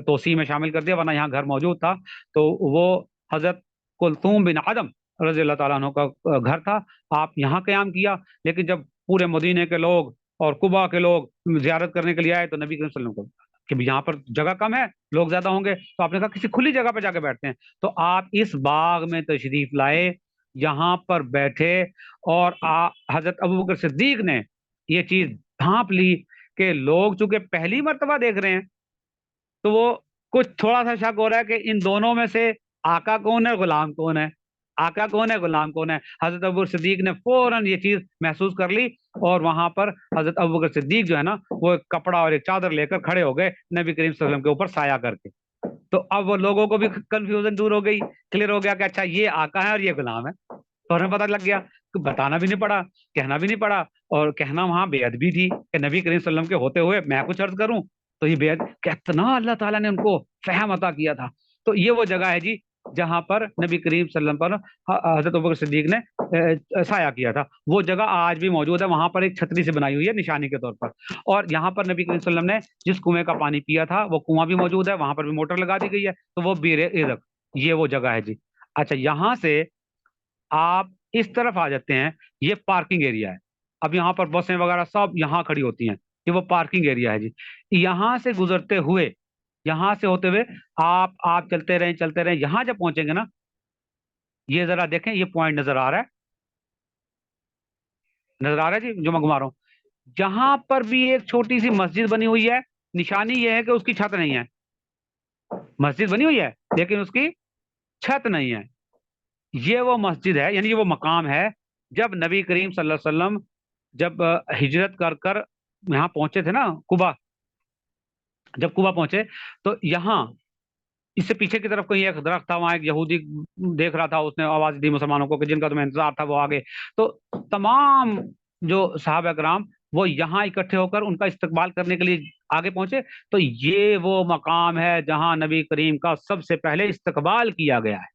तोसी में शामिल कर दिया, वरना यहाँ घर मौजूद था। तो वो हजरत कुलथूम बिन आदम रजी अल्लाह ताला अन्हु का घर था। आप यहाँ कयाम किया, लेकिन जब पूरे मदीने के लोग और कुबा के लोग जियारत करने के लिए आए तो नबी करीम सल्लल्लाहु अलैहि वसल्लम को कि यहाँ पर जगह कम है, लोग ज्यादा होंगे, तो आपने कहा किसी खुली जगह पर जाके बैठते हैं। तो आप इस बाग में तशरीफ लाए, यहाँ पर बैठे और हजरत अबू बकर सिद्दीक ने ये चीज ढांप ली कि लोग चूंकि पहली मर्तबा देख रहे हैं तो वो कुछ थोड़ा सा शक हो रहा है कि इन दोनों में से आका कौन है, गुलाम कौन है, आका कौन है, गुलाम कौन है। हजरत अबू बकर सिद्दीक ने फौरन ये चीज महसूस कर ली और वहां पर हजरत अबू बकर सिद्दीक जो है ना, वो एक कपड़ा और एक चादर लेकर खड़े हो गए नबी करीम सल्लल्लाहु अलैहि वसल्लम के ऊपर साया करके। तो अब वो लोगों को भी कंफ्यूजन दूर हो गई, क्लियर हो गया कि अच्छा ये आका है और ये गुलाम है। तो हमें पता लग गया कि बताना भी नहीं पड़ा, कहना भी नहीं पड़ा, और कहना वहां बेअदबी थी कि नबी करीम सल्लल्लाहु अलैहि वसल्लम के होते हुए मैं कुछ अर्ज करूं, तो ये बेअद कितना अल्लाह ताला ने उनको फहम अता किया था। तो ये वो जगह है जी जहां पर नबी करीम सल्लल्लाहु अलैहि वसल्लम पर हजरत अबू बकर सिद्दीक ने साया किया था। वो जगह आज भी मौजूद है, वहां पर एक छतरी से बनाई हुई है निशानी के तौर पर। और यहाँ पर नबी करीम सल्लल्लाहु अलैहि वसल्लम ने जिस कुएं का पानी पिया था वो कुआं भी मौजूद है, वहां पर भी मोटर लगा दी गई है, तो वो बीर इरक, ये वो जगह है जी। अच्छा, यहाँ से आप इस तरफ आ जाते हैं, ये पार्किंग एरिया है। अब यहाँ पर बसें वगैरह सब यहाँ खड़ी होती हैं, ये वो पार्किंग एरिया है जी। यहाँ से गुजरते हुए, यहाँ से होते हुए आप चलते रहें, यहाँ जब पहुंचेंगे ना, ये जरा देखें, ये पॉइंट नजर आ रहा है, नजर आ रहा है जी जो मैं घुमा रहा हूँ। जहां पर भी एक छोटी सी मस्जिद बनी हुई है, निशानी ये है कि उसकी छत नहीं है। मस्जिद बनी हुई है लेकिन उसकी छत नहीं है। ये वो मस्जिद है, यानी ये वो मकाम है जब नबी करीम सल्लल्लाहु अलैहि वसल्लम जब हिजरत कर कर यहाँ पहुंचे थे ना, कुबा, जब कुबा पहुंचे तो यहाँ इससे पीछे की तरफ कहीं एक दरख्त था, वहां एक यहूदी देख रहा था, उसने आवाज दी मुसलमानों को कि जिनका तुम्हें इंतजार था वो आगे। तो तमाम जो साहब कराम वो यहाँ इकट्ठे होकर उनका इस्तकबाल करने के लिए आगे पहुंचे। तो ये वो मकाम है जहां नबी करीम का सबसे पहले इस्तकबाल किया गया है।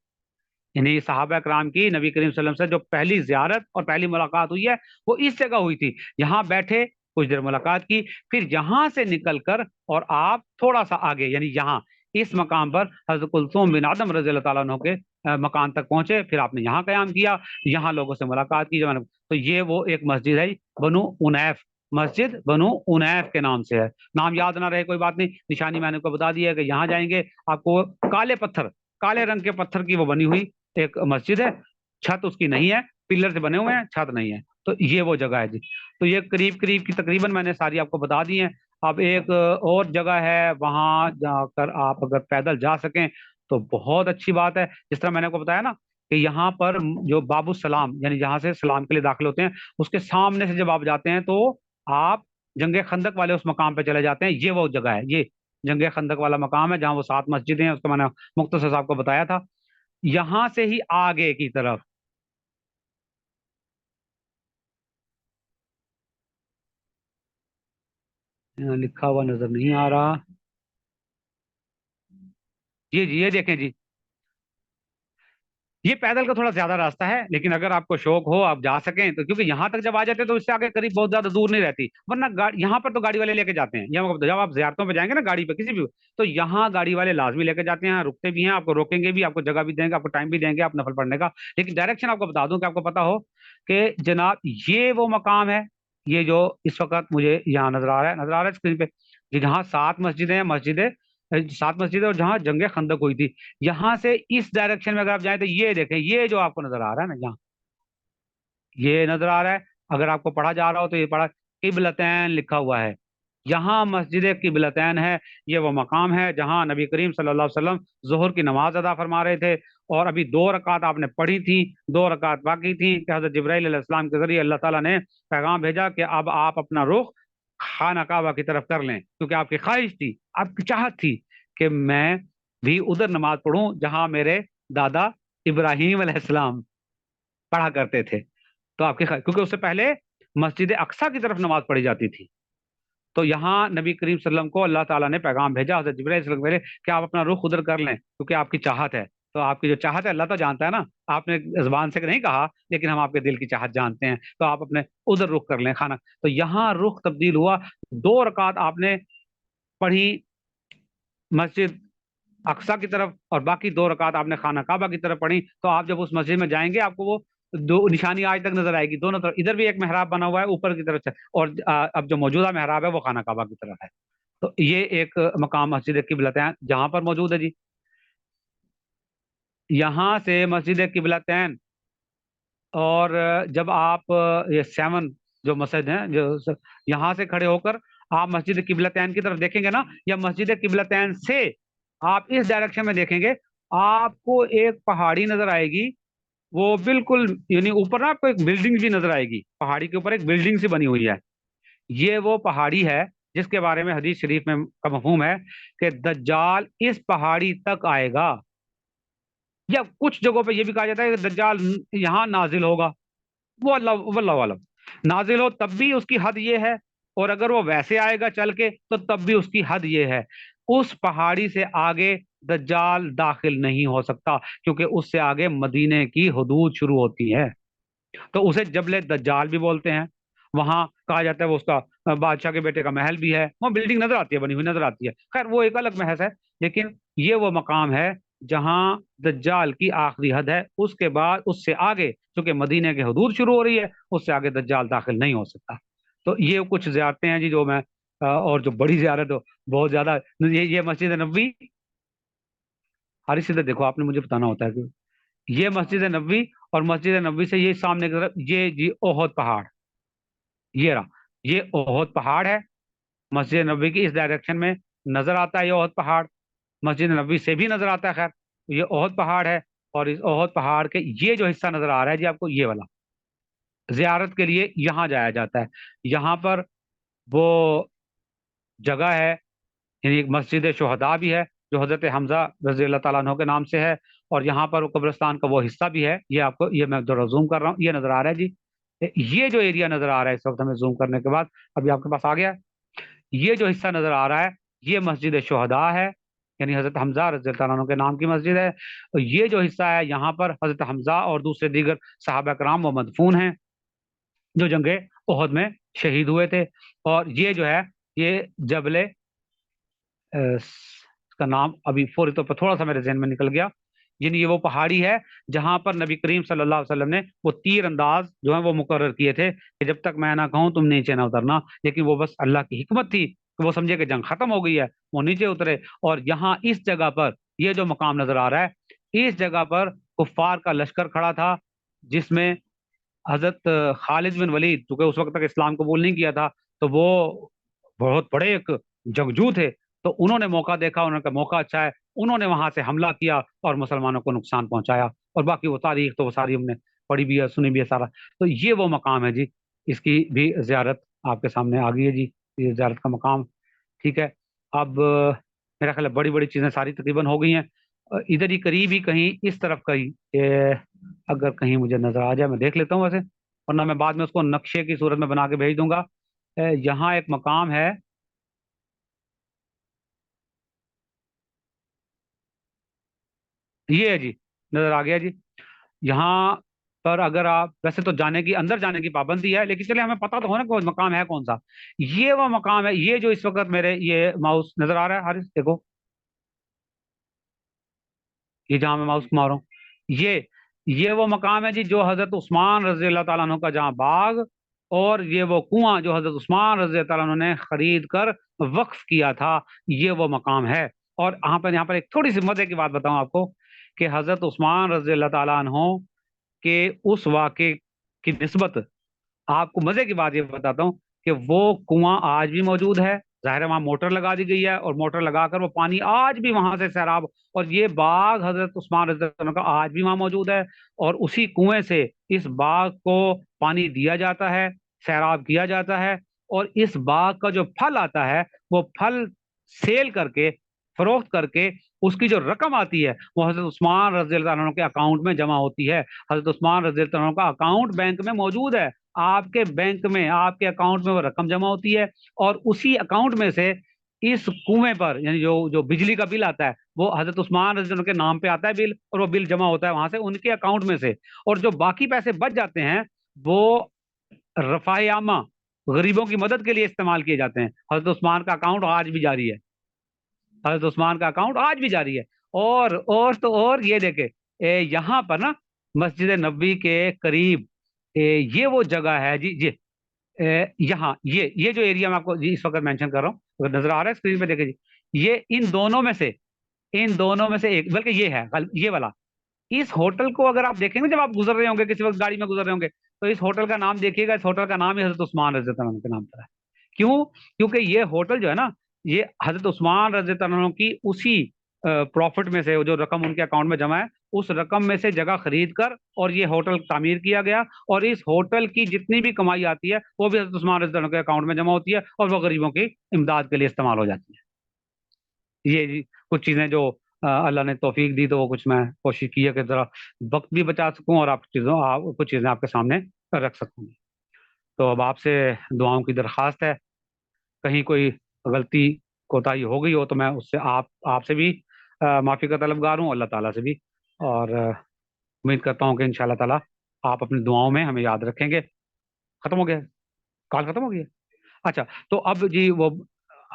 यानी साहबा कराम की नबी करीम सल्लल्लाहु अलैहि वसल्लम से जो पहली जियारत और पहली मुलाकात हुई है वो इस जगह हुई थी। यहाँ बैठे, कुछ देर मुलाकात की, फिर यहाँ से निकलकर और आप थोड़ा सा आगे, यानी यहाँ इस मकाम पर हज़रत कुलसूम बिन आदम रज़ी अल्लाह ताला अन्हु के मकान तक पहुंचे। फिर आपने यहाँ कयाम किया, यहाँ लोगों से मुलाकात की। तो ये वो एक मस्जिद है, बनु उनैफ, मस्जिद बनु उनैफ के नाम से है। नाम याद ना रहे कोई बात नहीं, निशानी मैंने आपको बता दी है कि यहाँ जाएंगे आपको काले पत्थर, काले रंग के पत्थर की वो बनी हुई एक मस्जिद है, छत उसकी नहीं है, पिलर से बने हुए हैं, छत नहीं है। तो ये वो जगह है जी। तो ये करीब करीब की तकरीबन मैंने सारी आपको बता दी हैं। अब एक और जगह है, वहां जाकर आप अगर पैदल जा सकें तो बहुत अच्छी बात है। जिस तरह मैंने आपको बताया ना कि यहाँ पर जो बाबू सलाम, यानी जहाँ से सलाम के लिए दाखिल होते हैं, उसके सामने से जब आप जाते हैं तो आप जंगे खंदक वाले उस मकाम पे चले जाते हैं। ये वो जगह है, ये जंगे खंदक वाला मकाम है जहाँ वो 7 मस्जिदें हैं, उसको मैंने मुख्तसर साहब को बताया था। यहां से ही आगे की तरफ यहाँ लिखा हुआ नजर नहीं आ रहा, जी ये देखें जी, ये पैदल का थोड़ा ज्यादा रास्ता है, लेकिन अगर आपको शौक हो आप जा सकें तो, क्योंकि यहाँ तक जब आ जाते हैं तो इससे आगे करीब बहुत ज्यादा दूर नहीं रहती, वरना यहाँ पर तो गाड़ी वाले लेके जाते हैं। जब आप जियारतों पे जाएंगे ना गाड़ी पे किसी भी, तो यहाँ गाड़ी वाले लाजमी लेके जाते हैं, रुकते भी हैं, आपको रोकेंगे भी, आपको जगह भी देंगे, आपको टाइम भी देंगे आप नफल पढ़ने का। लेकिन डायरेक्शन आपको बता दूं कि आपको पता हो कि जनाब ये वो मकाम है, ये जो इस वक्त मुझे यहाँ नजर आ रहा है, नजर आ रहा है स्क्रीन पे, जहाँ 7 मस्जिदें हैं, 7 मस्जिदें, और जहाँ जंगे खंदक हुई थी। यहाँ से इस डायरेक्शन में अगर आप जाएं तो ये देखें, ये जो आपको नजर आ रहा है ना, यहाँ ये नजर आ रहा है, अगर आपको पढ़ा जा रहा हो तो ये पढ़ा, किबलतैन लिखा हुआ है, यहाँ मस्जिद किबलतैन है। ये वो मकाम है जहाँ नबी करीम सल्लल्लाहु अलैहि वसल्लम जोहर की नमाज अदा फरमा रहे थे, और अभी 2 रकात आपने पढ़ी थी, 2 रकात बाकी थी कि हजरत जिब्राइल अलैहिस्सलाम के जरिए अल्लाह ताला ने पैगाम भेजा कि अब आप अपना रुख खाना काबा की तरफ कर लें, क्योंकि आपकी ख्वाहिश थी, आपकी चाहत थी कि मैं भी उधर नमाज पढ़ूं जहां मेरे दादा इब्राहिम अलैहिस्सलाम पढ़ा करते थे। तो क्योंकि उससे पहले मस्जिद अक्सा की तरफ नमाज पढ़ी जाती थी। तो यहाँ नबी करीम सल्लम को अल्लाह ताला ने पैगाम भेजा हज़रत जिब्राइल सल्लम को कि आप अपना रुख उधर कर लें, क्योंकि आपकी चाहत है। तो आपकी जो चाहत है अल्लाह तो जानता है ना, आपने जबान से नहीं कहा, लेकिन हम आपके दिल की चाहत जानते हैं, तो आप अपने उधर रुख कर लें खाना। तो यहाँ रुख तब्दील हुआ, 2 रकात आपने पढ़ी मस्जिद अक्सा की तरफ, और बाकी 2 रकात आपने खाना काबा की तरफ पढ़ी। तो आप जब उस मस्जिद में जाएंगे आपको वो 2 निशानी आज तक नजर आएगी दोनों तरफ। इधर भी एक मेहराब बना हुआ है ऊपर की तरफ से, और अब जो मौजूदा मेहराब है वो खाना काबा की तरफ है। तो ये एक मकाम मस्जिद किबलतैन जहां पर मौजूद है जी। यहाँ से मस्जिद किबलतैन और जब आप ये 7 जो मस्जिद हैं जो यहाँ से खड़े होकर आप मस्जिद किबलतैन की तरफ देखेंगे ना, या मस्जिद किबलतैन से आप इस डायरेक्शन में देखेंगे, आपको एक पहाड़ी नजर आएगी। वो बिल्कुल यानी ऊपर ना आपको एक बिल्डिंग भी नजर आएगी, पहाड़ी के ऊपर एक बिल्डिंग सी बनी हुई है। ये वो पहाड़ी है जिसके बारे में हदीस शरीफ में का मफहूम है कि दज्जाल इस पहाड़ी तक आएगा। या कुछ जगहों पे ये भी कहा जाता है कि दज्जाल यहाँ नाजिल होगा, वो अल्लाह वल्लाहु आलम। नाजिल हो तब भी उसकी हद ये है, और अगर वो वैसे आएगा चल के तो तब भी उसकी हद ये है। उस पहाड़ी से आगे दज्जाल दाखिल नहीं हो सकता, क्योंकि उससे आगे मदीने की हदूद शुरू होती है। तो उसे जबले दज्जाल भी बोलते हैं। वहां कहा जाता है वो उसका बादशाह के बेटे का महल भी है, वो बिल्डिंग नजर आती है, बनी हुई नजर आती है। खैर वो एक अलग बहस है, लेकिन ये वो मकाम है जहां दज्जाल की आखिरी हद है। उसके बाद उससे आगे चूंकि मदीने के हदूद शुरू हो रही है, उससे आगे दज्जाल दाखिल नहीं हो सकता। तो ये कुछ ज़ियारतें हैं जी जो मैं और जो बड़ी ज़ियारत हो बहुत ज्यादा, ये मस्जिद नबवी। हारिस सीधे देखो, आपने मुझे बताना होता है कि ये मस्जिद नबवी, और मस्जिद नबवी से ये सामने की तरफ ये जी ओहद पहाड़, ये रहा, ये ओहद पहाड़ है। मस्जिद नबवी की इस डायरेक्शन में नजर आता है ये ओहद पहाड़, मस्जिद नबवी से भी नजर आता है। खैर ये ओहद पहाड़ है, और इस ओहद पहाड़ के ये जो हिस्सा नजर आ रहा है जी आपको, ये वाला, जियारत के लिए यहाँ जाया जाता है। यहाँ पर वो जगह है, यानी एक मस्जिद शुहदा भी है जो हजरत हमजा रजी अल्लाह ताला अन्हु के नाम से है, और यहाँ पर वो कब्रिस्तान का वो हिस्सा भी है। ये आपको, ये मैं जरा जूम कर रहा हूँ, ये नजर आ रहा है जी। ये जो एरिया नजर आ रहा है इस वक्त हमें जूम करने के बाद, अभी आपके पास आ गया है। ये जो हिस्सा नजर आ रहा है ये मस्जिद शुहदा है, यानी हजरत हमजा रजी अल्लाह ताला अन्हु के नाम की मस्जिद है। और ये जो हिस्सा है यहाँ पर हजरत हमजा और दूसरे दीगर सहाबा कराम वो मदफून हैं जो जंगे ओहद में शहीद हुए थे। और ये जो है ये जबले इसका नाम अभी फौरी तौर पर थोड़ा सा मेरे जहन में निकल गया, यानी ये वो पहाड़ी है जहां पर नबी करीम सल्लल्लाहु अलैहि वसल्लम ने वो तीर अंदाज जो है वो मुकर्रर किए थे कि जब तक मैं ना कहूं तुम नीचे ना उतरना। लेकिन वो बस अल्लाह की हिकमत थी कि वो समझे कि जंग खत्म हो गई है, वो नीचे उतरे। और यहाँ इस जगह पर ये जो मकाम नजर आ रहा है, इस जगह पर कुफ्फार का लश्कर खड़ा था, जिसमें हजरत खालिद बिन वलीद, चूंकि उस वक्त तक इस्लाम कबूल नहीं किया था, तो वो बहुत बड़े एक जंगजू थे। तो उन्होंने मौका देखा, उन्होंने कहा मौका अच्छा है, उन्होंने वहां से हमला किया और मुसलमानों को नुकसान पहुंचाया। और बाकी वो तारीख तो वो सारी हमने पढ़ी भी है, सुनी भी है सारा। तो ये वो मकाम है जी, इसकी भी जियारत आपके सामने आ गई है जी, ये जियारत का मकाम। ठीक है, अब मेरा ख्याल है बड़ी बड़ी चीजें सारी तकरीबन हो गई हैं। इधर ही करीब ही कहीं इस तरफ कहीं अगर कहीं मुझे नजर आ जाए मैं देख लेता हूँ वैसे, वरना मैं बाद में उसको नक्शे की सूरत में बना के भेज दूंगा। यहाँ एक मकाम है, ये है जी, नजर आ गया जी। यहाँ पर अगर आप, वैसे तो जाने की, अंदर जाने की पाबंदी है, लेकिन चले हमें पता तो हो ना कि मकाम है कौन सा। ये वो मकाम है, ये जो इस वक्त मेरे ये माउस नजर आ रहा है हारिस देखो, ये जहां मैं माउस घुमा रहा हूँ, ये वो मकाम है जी जो हजरत उस्मान रजी अल्लाह ताला अन्हु का जहाँ बाग, और ये वो कुआं जो हजरत उस्मान रजी अल्लाह ताला अन्हु ने खरीद कर वक्फ किया था, ये वो मकाम है। और यहाँ पर एक थोड़ी सी मजे की बात बताऊं आपको कि हजरत उस्मान रजी अल्लाह ताला अन्हु के उस वाक़े की निस्बत आपको मजे की बात ये बताता हूँ कि वो कुआं आज भी मौजूद है। जाहिर है वहां मोटर लगा दी गई है, और मोटर लगाकर वो पानी आज भी वहां से सैराब, और ये बाग हजरत उस्मान रज़ी अल्लाह अन्हु का आज भी वहां मौजूद है। और उसी कुएं से इस बाग को पानी दिया जाता है, सैराब किया जाता है। और इस बाग का जो फल आता है, वो फल सेल करके, फरोख्त करके, उसकी जो रकम आती है वो हजरत उस्मान रज़ी अल्लाह अन्हु के अकाउंट में जमा होती है। हजरत उस्मान रज़ी अल्लाह अन्हु का अकाउंट बैंक में मौजूद है, आपके बैंक में, आपके अकाउंट में वो रकम जमा होती है। और उसी अकाउंट में से इस कुएं पर, यानी जो जो बिजली का बिल आता है, वो हजरत उस्मान रज़ी अल्लाह अन्हु के नाम पे आता है बिल, और वो बिल जमा होता है वहां से उनके अकाउंट में से। और जो बाकी पैसे बच जाते हैं वो रफ़ाए आमा, गरीबों की मदद के लिए इस्तेमाल किए जाते हैं। हजरत उस्मान का अकाउंट आज भी जारी है, हजरत उस्मान का अकाउंट आज भी जारी है। और तो और ये देखे, यहाँ पर ना मस्जिद नबवी के करीब ये वो जगह है जी जी, यहाँ ये जो एरिया मैं आपको जी इस वक्त मेंशन कर रहा हूँ, अगर नजर आ रहा है स्क्रीन पे देखे जी, ये इन दोनों में से एक, बल्कि ये है ये वाला, इस होटल को अगर आप देखेंगे जब आप गुजर रहे होंगे, किसी वक्त गाड़ी में गुजर रहे होंगे, तो इस होटल का नाम देखिएगा, इस होटल का नाम ही हजरत उस्मान रज़ी अल्लाह अन्हु के नाम पर है। क्यों? क्योंकि ये होटल जो है ना, ये हजरत उस्मान रज़ी अल्लाह अन्हु की उसी प्रॉफिट में से, जो रकम उनके अकाउंट में जमा है, उस रकम में से जगह खरीद कर और ये होटल तामीर किया गया, और इस होटल की जितनी भी कमाई आती है वो भी हजरत उस्मान रज़ी अल्लाह अन्हु के अकाउंट में जमा होती है, और वो गरीबों की इमदाद के लिए इस्तेमाल हो जाती है। ये जी कुछ चीज़ें जो अल्लाह ने तौफीक दी, तो वो कुछ मैं कोशिश की है कि ज़रा वक्त भी बचा सकूं और कुछ चीज़ें आपके सामने रख सकूं। तो अब आपसे दुआओं की दरख्वास्त है, कहीं कोई गलती कोताही हो गई हो तो मैं उससे आपसे भी माफ़ी का तलबगार हूँ, अल्लाह ताला से भी। और उम्मीद करता हूँ कि इंशाअल्लाह ताला आप अपनी दुआओं में हमें याद रखेंगे। ख़त्म हो गया है? कॉल ख़त्म हो गई है? अच्छा, तो अब जी वो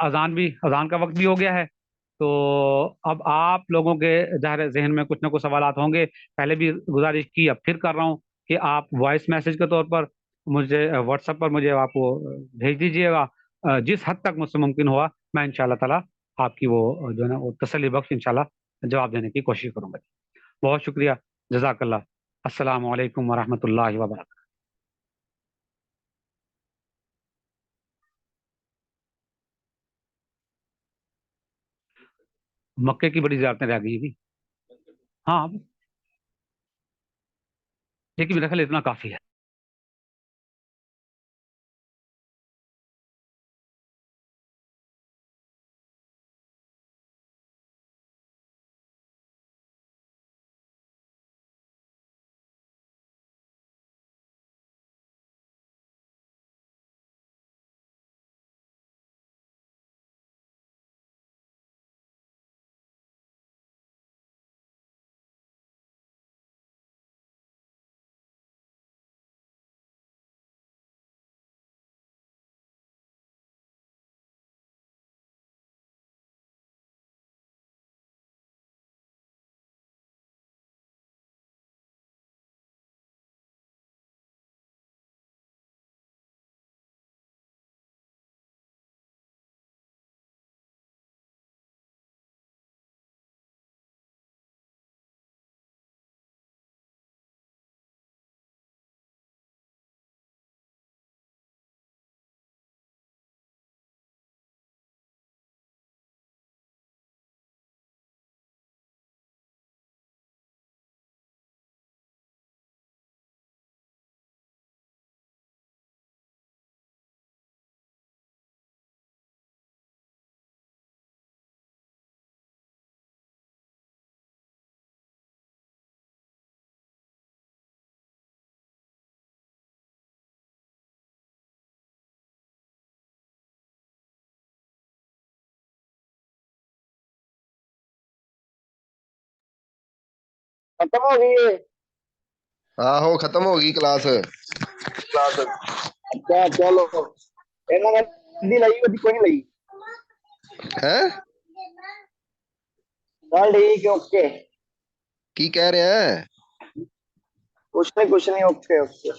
अज़ान का वक्त भी हो गया है, तो अब आप लोगों के ज़ाहिर है ज़हन में कुछ ना कुछ सवालात होंगे। पहले भी गुज़ारिश की, अब फिर कर रहा हूँ कि आप वॉइस मैसेज के तौर पर मुझे व्हाट्सएप पर मुझे आप वो भेज दीजिएगा। जिस हद तक मुझसे मुमकिन हुआ मैं इंशाअल्लाह ताला आपकी वो जो है ना वो तसल्ली बख्श इंशाअल्लाह जवाब देने की कोशिश करूँगा। बहुत शुक्रिया, जज़ाकल्लाह। अस्सलामु अलैकुम व रहमतुल्लाहि व बरकातहू। मक्के की बड़ी ज़ियारतें रह गई थी। हाँ, लेकिन मेरा ख्याल इतना काफ़ी है। खत्म हो गई है आहो खत्म हो गई क्लास। क्लास। अच्छा चलो, इन्होंने हिंदी लाई होती कोई नहीं लाई। है चल ठीक है, ओके। की कह रहे हैं? कुछ नहीं ओके ओके।